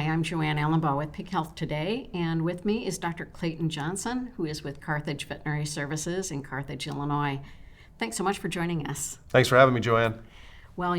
I'm Joanne Allenbaugh with Pig Health Today, and with me is Dr. Clayton Johnson, who is with Carthage Veterinary Services in Carthage, Illinois. Thanks so much for joining us. Thanks for having me, Joanne. Well,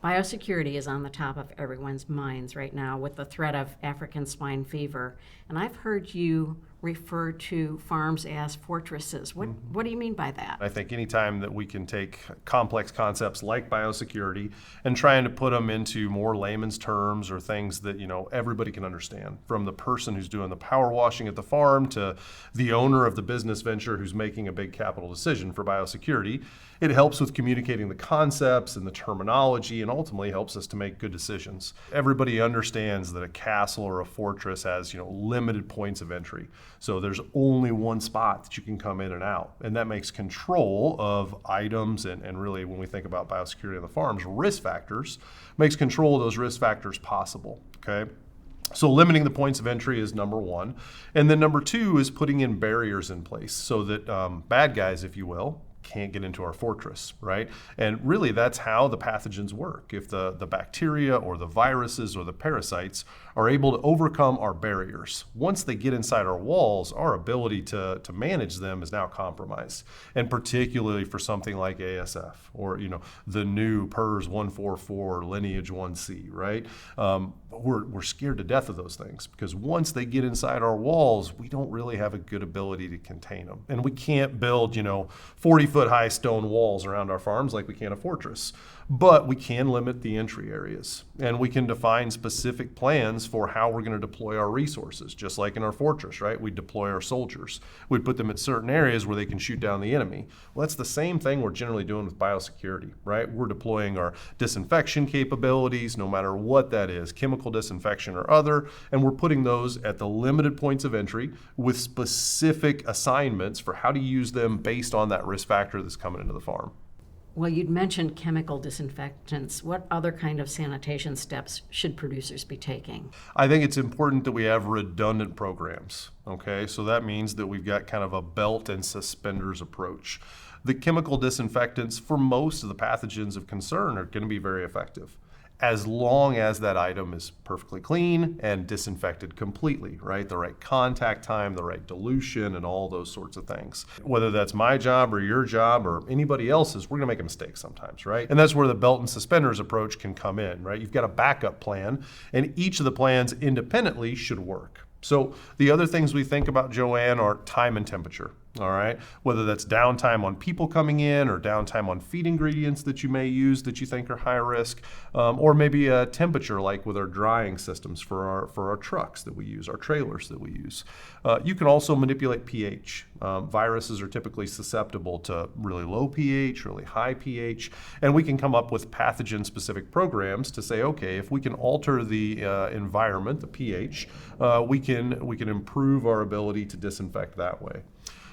biosecurity is on the top of everyone's minds right now with the threat of African swine fever. And I've heard you refer to farms as fortresses. What do you mean by that? I think anytime that we can take complex concepts like biosecurity and trying to put them into more layman's terms or things that everybody can understand, from the person who's doing the power washing at the farm to the owner of the business venture who's making a big capital decision for biosecurity, it helps with communicating the concepts and the terminology and ultimately helps us to make good decisions. Everybody understands that a castle or a fortress has limited points of entry. So there's only one spot that you can come in and out. And that makes control of items and really, when we think about biosecurity on the farms, risk factors, makes control of those risk factors possible, okay? So limiting the points of entry is number one. And then number two is putting in barriers in place so that bad guys, if you will, can't get into our fortress, right? And really that's how the pathogens work. If the bacteria or the viruses or the parasites are able to overcome our barriers, once they get inside our walls, our ability to manage them is now compromised. And particularly for something like ASF or the new PRRS 144 lineage 1C, right? We're scared to death of those things because once they get inside our walls, we don't really have a good ability to contain them. And we can't build 40-foot high stone walls around our farms like we can a fortress. But we can limit the entry areas and we can define specific plans for how we're going to deploy our resources, just like in our fortress, right? We deploy our soldiers. We put them at certain areas where they can shoot down the enemy. Well, that's the same thing we're generally doing with biosecurity, right? We're deploying our disinfection capabilities, no matter what that is, chemical disinfection or other, and we're putting those at the limited points of entry with specific assignments for how to use them based on that risk factor that's coming into the farm. Well, you'd mentioned chemical disinfectants. What other kind of sanitation steps should producers be taking? I think it's important that we have redundant programs, okay? So that means that we've got kind of a belt and suspenders approach. The chemical disinfectants for most of the pathogens of concern are going to be very effective, as long as that item is perfectly clean and disinfected completely, right? The right contact time, the right dilution, and all those sorts of things. Whether that's my job or your job or anybody else's, we're gonna make a mistake sometimes, right? And that's where the belt and suspenders approach can come in, right? You've got a backup plan, and each of the plans independently should work. So the other things we think about, Joanne, are time and temperature, all right? Whether that's downtime on people coming in or downtime on feed ingredients that you may use that you think are high risk, or maybe a temperature like with our drying systems for our trucks that we use, our trailers that we use. You can also manipulate pH. Viruses are typically susceptible to really low pH, really high pH, and we can come up with pathogen-specific programs to say, okay, if we can alter the environment, the pH, we can improve our ability to disinfect that way.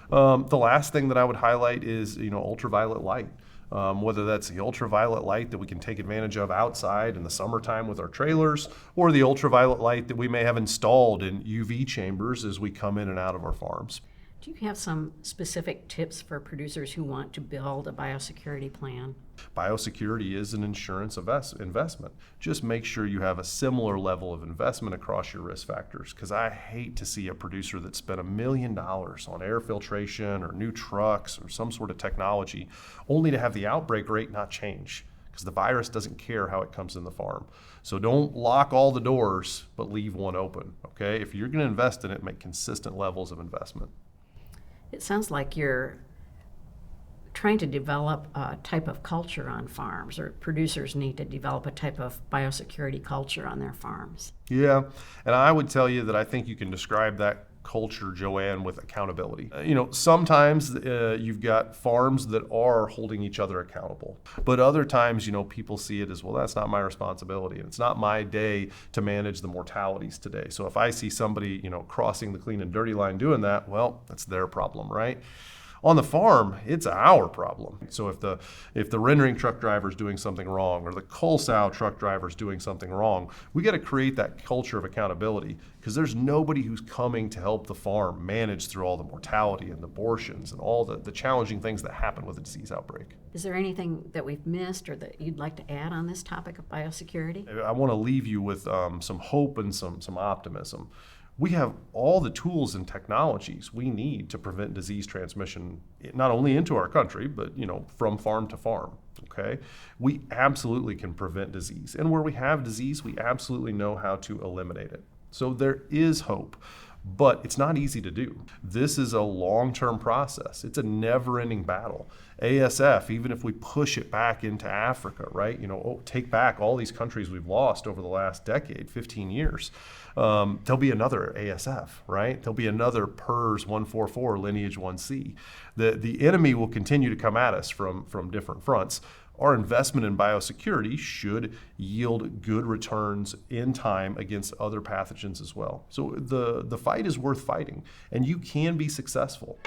The last thing that I would highlight is ultraviolet light. Whether that's the ultraviolet light that we can take advantage of outside in the summertime with our trailers, or the ultraviolet light that we may have installed in UV chambers as we come in and out of our farms. Do you have some specific tips for producers who want to build a biosecurity plan? Biosecurity is an insurance investment. Just make sure you have a similar level of investment across your risk factors, because I hate to see a producer that spent $1 million on air filtration or new trucks or some sort of technology only to have the outbreak rate not change, because the virus doesn't care how it comes in the farm. So don't lock all the doors, but leave one open, okay? If you're going to invest in it, make consistent levels of investment. It sounds like you're trying to develop a type of culture on farms, or producers need to develop a type of biosecurity culture on their farms. Yeah, and I would tell you that I think you can describe that culture, Joanne, with accountability. Sometimes you've got farms that are holding each other accountable, but other times, people see it as, well, that's not my responsibility, and it's not my day to manage the mortalities today. So if I see somebody, crossing the clean and dirty line doing that, well, that's their problem, right? On the farm, it's our problem. So if the rendering truck driver is doing something wrong, or the cull sow truck driver is doing something wrong, we got to create that culture of accountability, because there's nobody who's coming to help the farm manage through all the mortality and abortions and all the challenging things that happen with a disease outbreak. Is there anything that we've missed or that you'd like to add on this topic of biosecurity? I want to leave you with some hope and some optimism. We have all the tools and technologies we need to prevent disease transmission, not only into our country, but from farm to farm. Okay, we absolutely can prevent disease, and where we have disease, we absolutely know how to eliminate it. So there is hope, but it's not easy to do. This is a long-term process. It's a never-ending battle. ASF, even if we push it back into Africa, right? Take back all these countries we've lost over the last decade, 15 years. There'll be another ASF, right? There'll be another PERS 144 lineage 1C. The enemy will continue to come at us from different fronts. Our investment in biosecurity should yield good returns in time against other pathogens as well. So the fight is worth fighting, and you can be successful.